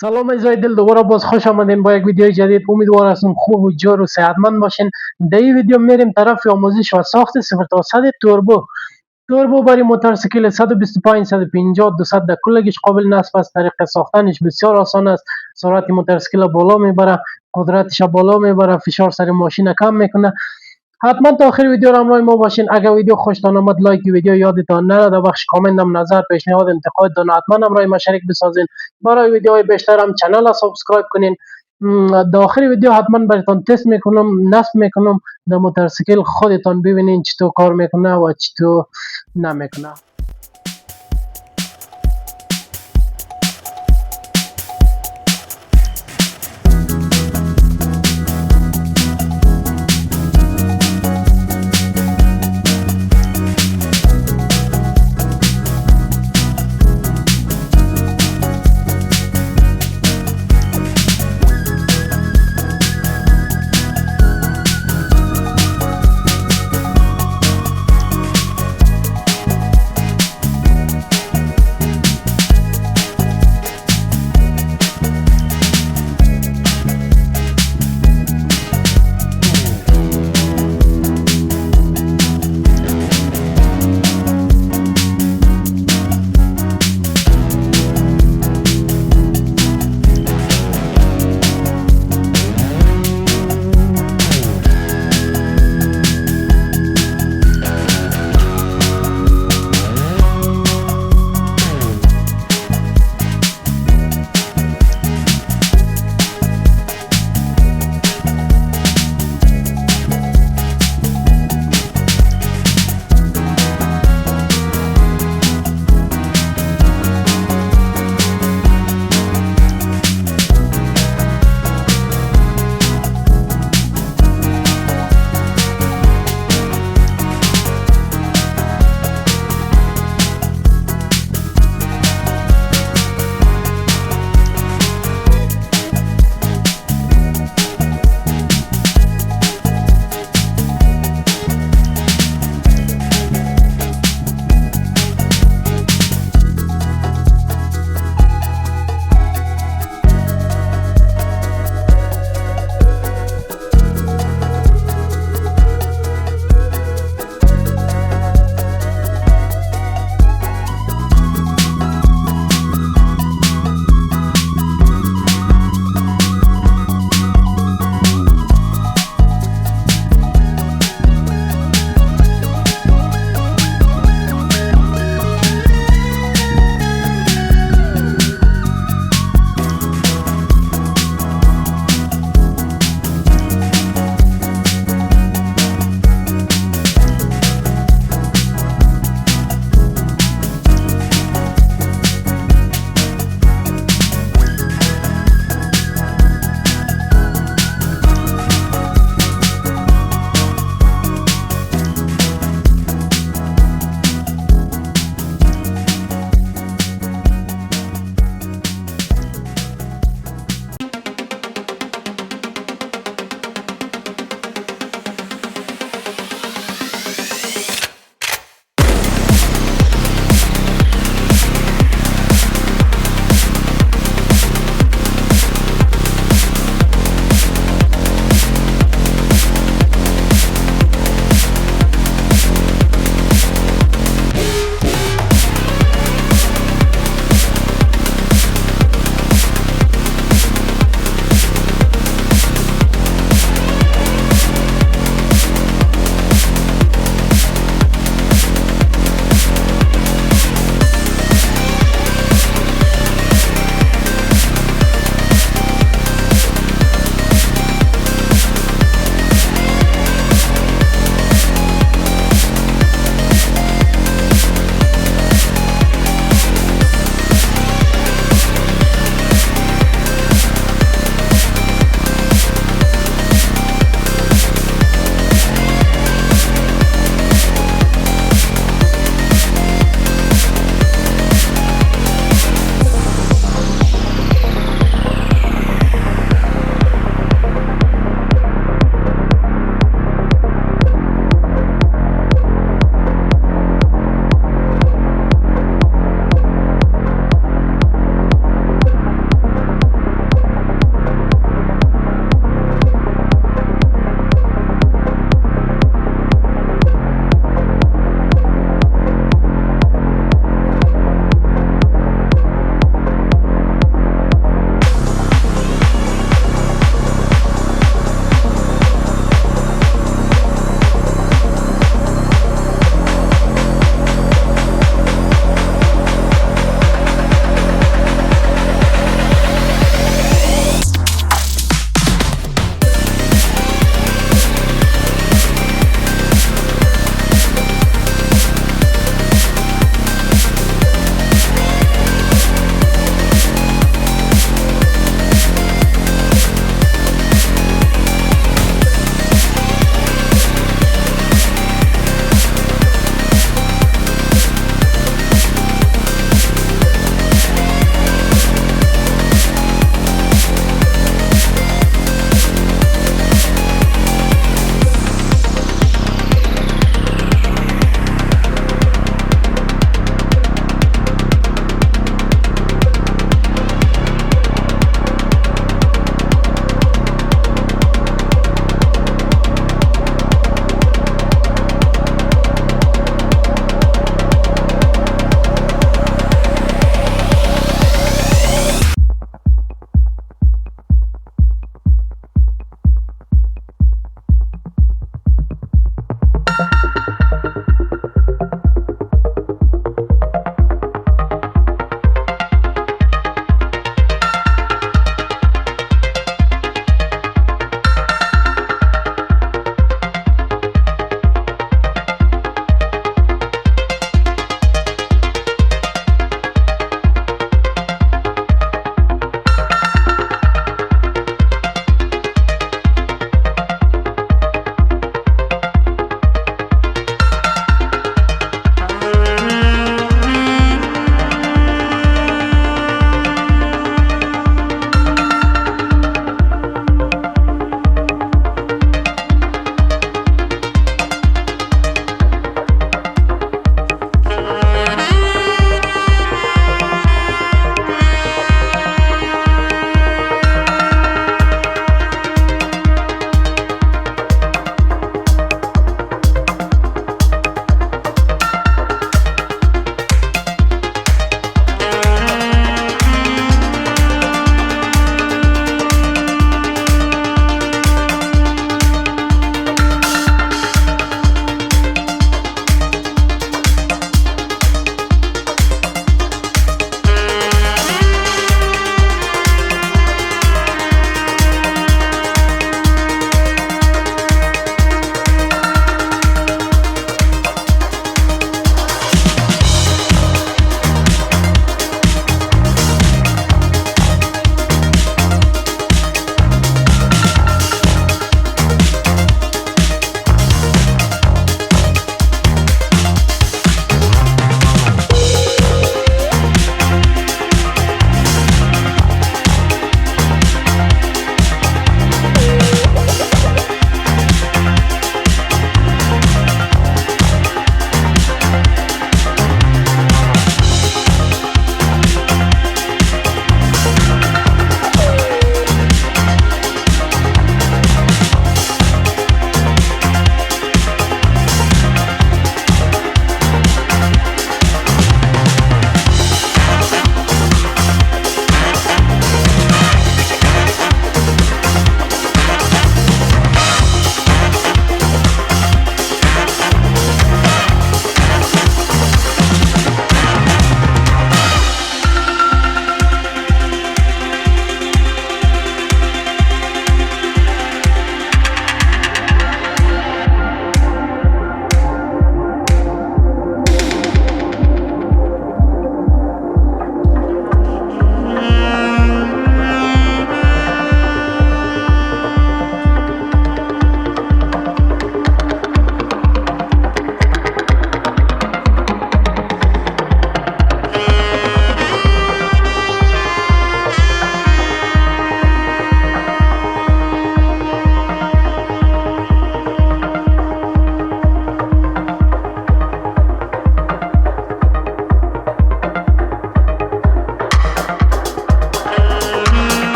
سلام عزیزای دل، دوباره باز خوش آمدین با یک ویدیو جدید. امیدوار هستم خوب و جور و صحتمند باشین. در این ویدیو میریم طرف آموزش و ساخت 0 تا 100 توربو. توربو برای موتورسایکل 125 150 200 در کلگیش قابل نصب است. طریق ساختنش بسیار آسان است. سرعت موتورسایکل بالا میبره، قدرتش بالا میبره، فشار سر ماشین کم میکنه. حتما تا آخر ویدیو را همراه ما باشین. اگر ویدیو خوشتان آمد لایک ویدیو یادتان نره. در بخش کامنت هم نظر، پیشنهاد، انتقادتان حتما همراه ما شریک بسازین. برای ویدیوهای بیشتر هم چنل را سابسکرایب کنین. در آخر ویدیو حتما براتون تست میکنم، نصب میکنم. در موتورسایکل خودتان ببینین چطور کار میکنه و چطور نمیکنه.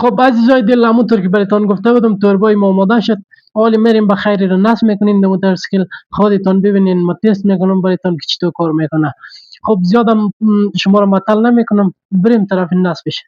خب عزیزای دل، همونطور که براتون گفته بودم توربوی ما آماده شد. حالا میریم به خیری رو نصب میکنیم در موتورسیکل، خودتون ببینین، ما تست میکنم براتون که چطور کار میکنه. خب زیادم شما رو معطل نمیکنم، بریم طرف نصبش.